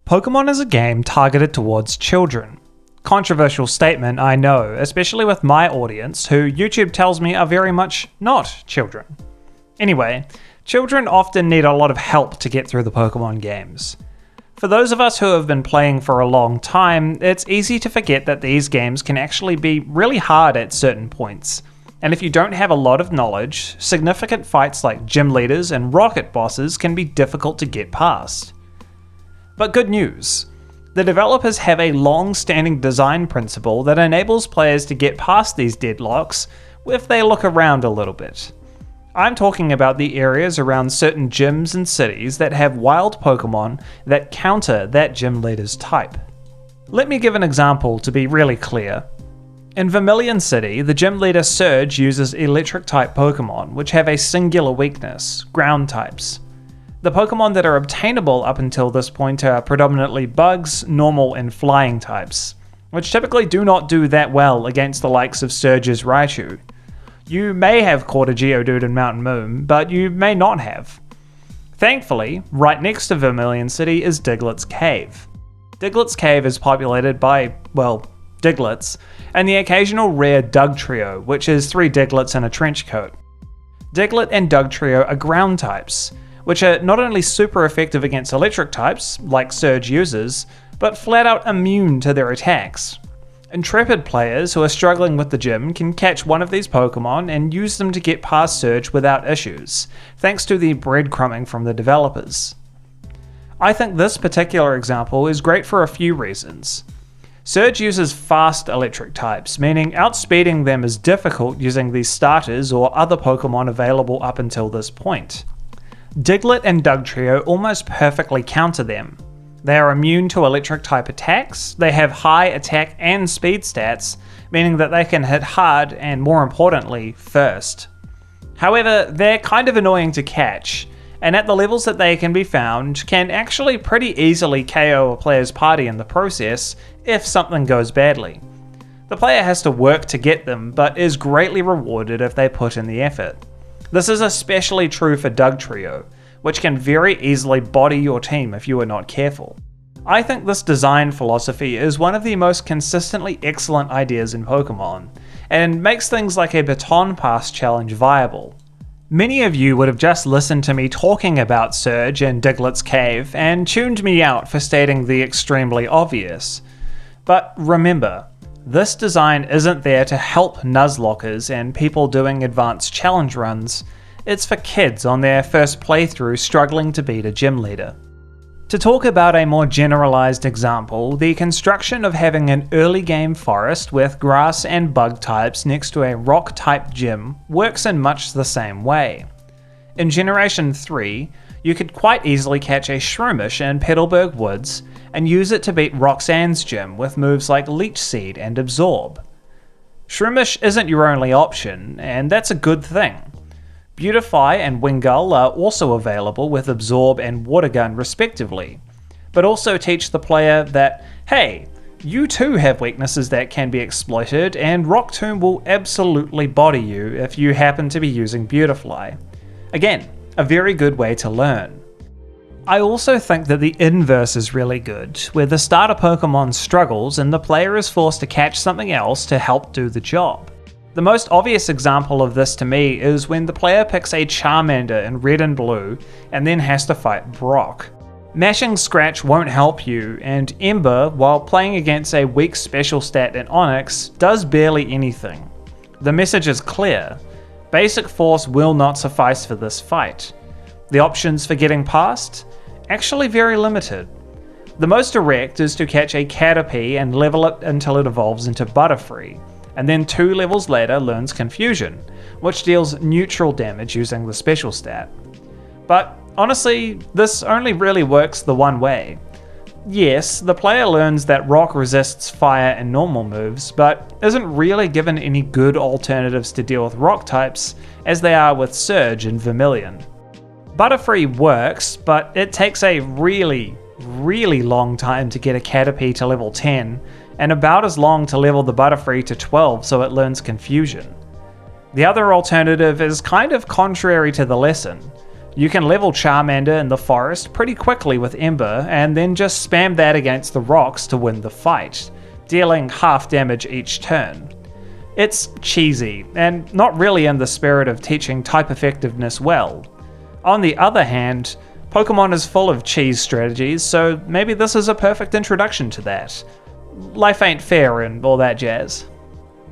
Pokémon is a game targeted towards children. Controversial statement, I know, especially with my audience, who YouTube tells me are very much not children. Anyway, children often need a lot of help to get through the Pokémon games. For those of us who have been playing for a long time, it's easy to forget that these games can actually be really hard at certain points. And if you don't have a lot of knowledge, significant fights like gym leaders and rocket bosses can be difficult to get past. But good news, the developers have a long-standing design principle that enables players to get past these deadlocks if they look around a little bit. I'm talking about the areas around certain gyms and cities that have wild Pokémon that counter that gym leader's type. Let me give an example to be really clear. In Vermilion City, the gym leader Surge uses electric-type Pokémon, which have a singular weakness, ground types. The Pokémon that are obtainable up until this point are predominantly bugs, normal, and flying types, which typically do not do that well against the likes of Surge's Raichu. You may have caught a Geodude in Mountain Moon, but you may not have. Thankfully, right next to Vermilion City is Diglett's Cave. Diglett's Cave is populated by, well, Diglets, and the occasional rare Dugtrio, which is 3 Diglets in a trench coat. Diglett and Dugtrio are ground types, which are not only super effective against electric types, like Surge uses, but flat out immune to their attacks. Intrepid players who are struggling with the gym can catch one of these Pokémon and use them to get past Surge without issues, thanks to the breadcrumbing from the developers. I think this particular example is great for a few reasons. Surge uses fast electric types, meaning outspeeding them is difficult using these starters or other Pokémon available up until this point. Diglett and Dugtrio almost perfectly counter them. They are immune to electric type attacks, they have high attack and speed stats, meaning that they can hit hard and, more importantly, first. However, they're kind of annoying to catch, and at the levels that they can be found, can actually pretty easily KO a player's party in the process if something goes badly. The player has to work to get them, but is greatly rewarded if they put in the effort. This is especially true for Dugtrio, which can very easily body your team if you are not careful. I think this design philosophy is one of the most consistently excellent ideas in Pokémon, and makes things like a baton pass challenge viable. Many of you would have just listened to me talking about Surge and Diglett's Cave and tuned me out for stating the extremely obvious. But remember, this design isn't there to help Nuzlockers and people doing advanced challenge runs, it's for kids on their first playthrough struggling to beat a gym leader. To talk about a more generalized example, the construction of having an early game forest with grass and bug types next to a rock type gym works in much the same way. In Generation 3, you could quite easily catch a Shroomish in Petalburg Woods and use it to beat Roxanne's gym with moves like Leech Seed and Absorb. Shroomish isn't your only option, and that's a good thing. Beautify and Wingull are also available with Absorb and Water Gun respectively, but also teach the player that, hey, you too have weaknesses that can be exploited, and Rock Tomb will absolutely body you if you happen to be using Beautifly. Again, a very good way to learn. I also think that the inverse is really good, where the starter Pokemon struggles and the player is forced to catch something else to help do the job. The most obvious example of this to me is when the player picks a Charmander in red and blue and then has to fight Brock. Mashing Scratch won't help you, and Ember, while playing against a weak special stat in Onix, does barely anything. The message is clear: Basic Force will not suffice for this fight. The options for getting past? Actually very limited. The most direct is to catch a Caterpie and level it until it evolves into Butterfree, and then 2 levels later learns Confusion, which deals neutral damage using the special stat. But honestly, this only really works the one way. Yes, the player learns that Rock resists fire and normal moves, but isn't really given any good alternatives to deal with rock types as they are with Surge and Vermilion. Butterfree works, but it takes a really long time to get a Caterpie to level 10, and about as long to level the Butterfree to 12 so it learns Confusion. The other alternative is kind of contrary to the lesson. You can level Charmander in the forest pretty quickly with Ember, and then just spam that against the rocks to win the fight, dealing half damage each turn. It's cheesy, and not really in the spirit of teaching type effectiveness well. On the other hand, Pokemon is full of cheese strategies, so maybe this is a perfect introduction to that. Life ain't fair and all that jazz.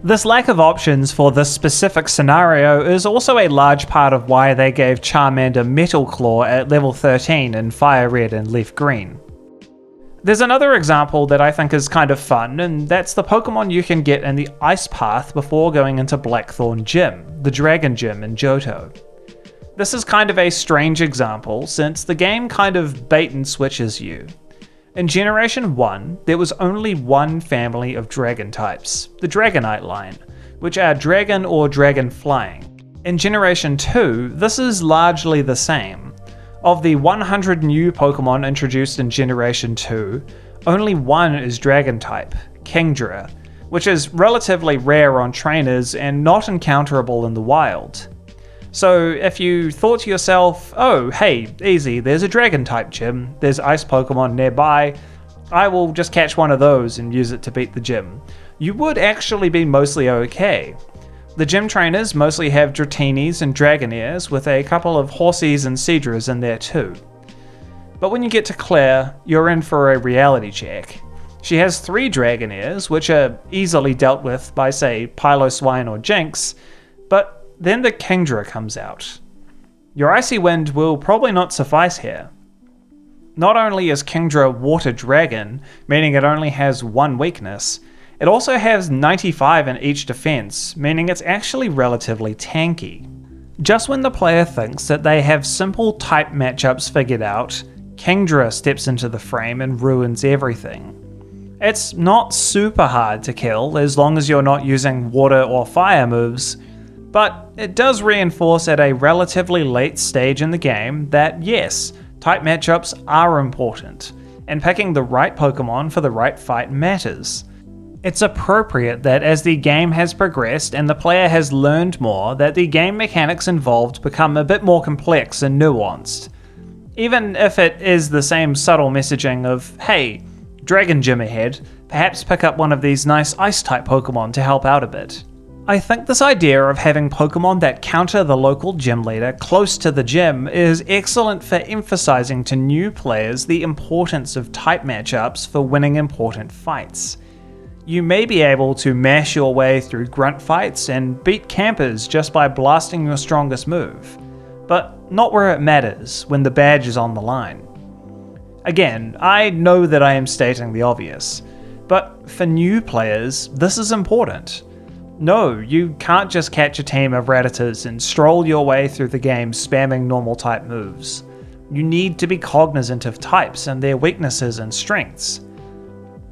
This lack of options for this specific scenario is also a large part of why they gave Charmander Metal Claw at level 13 in Fire Red and Leaf Green. There's another example that I think is kind of fun, and that's the Pokemon you can get in the Ice Path before going into Blackthorn Gym, the Dragon Gym in Johto. This is kind of a strange example, since the game kind of bait and switches you. In Generation 1, there was only one family of dragon types, the Dragonite line, which are dragon or dragon flying. In Generation 2, this is largely the same. Of the 100 new Pokemon introduced in Generation 2, only one is dragon type, Kingdra, which is relatively rare on trainers and not encounterable in the wild. So if you thought to yourself, oh hey, easy, there's a dragon type gym, there's ice Pokemon nearby, I will just catch one of those and use it to beat the gym, you would actually be mostly okay. The gym trainers mostly have Dratinis and Dragonairs, with a couple of Horsies and Seadras in there too. But when you get to Claire, you're in for a reality check. She has 3 Dragonairs, which are easily dealt with by say Piloswine or Jinx, but then the Kingdra comes out. Your Icy Wind will probably not suffice here. Not only is Kingdra Water Dragon, meaning it only has one weakness, it also has 95 in each defense, meaning it's actually relatively tanky. Just when the player thinks that they have simple type matchups figured out, Kingdra steps into the frame and ruins everything. It's not super hard to kill as long as you're not using water or fire moves, but it does reinforce at a relatively late stage in the game that yes, type matchups are important, and picking the right Pokemon for the right fight matters. It's appropriate that as the game has progressed and the player has learned more, that the game mechanics involved become a bit more complex and nuanced. Even if it is the same subtle messaging of, hey, Dragon Gym ahead, perhaps pick up one of these nice Ice-type Pokemon to help out a bit. I think this idea of having Pokemon that counter the local gym leader close to the gym is excellent for emphasizing to new players the importance of type matchups for winning important fights. You may be able to mash your way through grunt fights and beat campers just by blasting your strongest move, but not where it matters when the badge is on the line. Again, I know that I am stating the obvious, but for new players, this is important. No, you can't just catch a team of Rattatas and stroll your way through the game spamming normal type moves. You need to be cognizant of types and their weaknesses and strengths.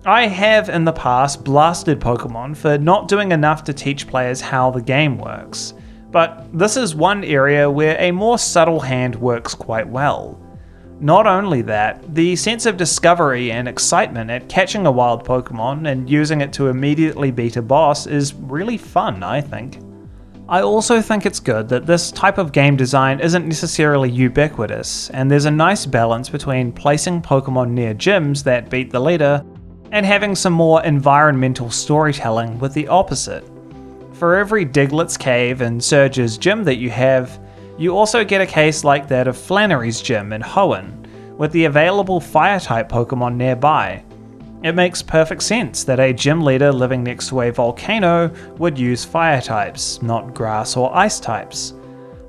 I have in the past blasted Pokemon for not doing enough to teach players how the game works, but this is one area where a more subtle hand works quite well. Not only that, the sense of discovery and excitement at catching a wild Pokemon and using it to immediately beat a boss is really fun, I think. I also think it's good that this type of game design isn't necessarily ubiquitous, and there's a nice balance between placing Pokemon near gyms that beat the leader and having some more environmental storytelling with the opposite. For every Diglett's Cave and Surge's gym that you have, you also get a case like that of Flannery's gym in Hoenn, with the available Fire-type Pokemon nearby. It makes perfect sense that a gym leader living next to a volcano would use Fire types, not Grass or Ice types.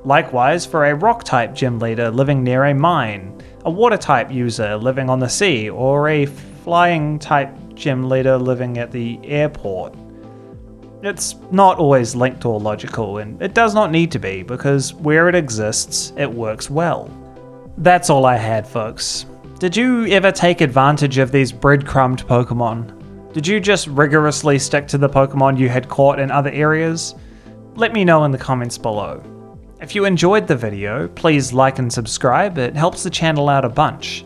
Likewise for a Rock-type gym leader living near a mine, a Water-type user living on the sea, or a Flying-type gym leader living at the airport. It's not always linked or logical, and it does not need to be, because where it exists, it works well. That's all I had, folks. Did you ever take advantage of these breadcrumbed Pokemon? Did you just rigorously stick to the Pokemon you had caught in other areas? Let me know in the comments below. If you enjoyed the video, please like and subscribe, it helps the channel out a bunch.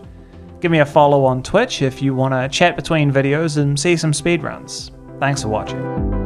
Give me a follow on Twitch if you want to chat between videos and see some speedruns. Thanks for watching.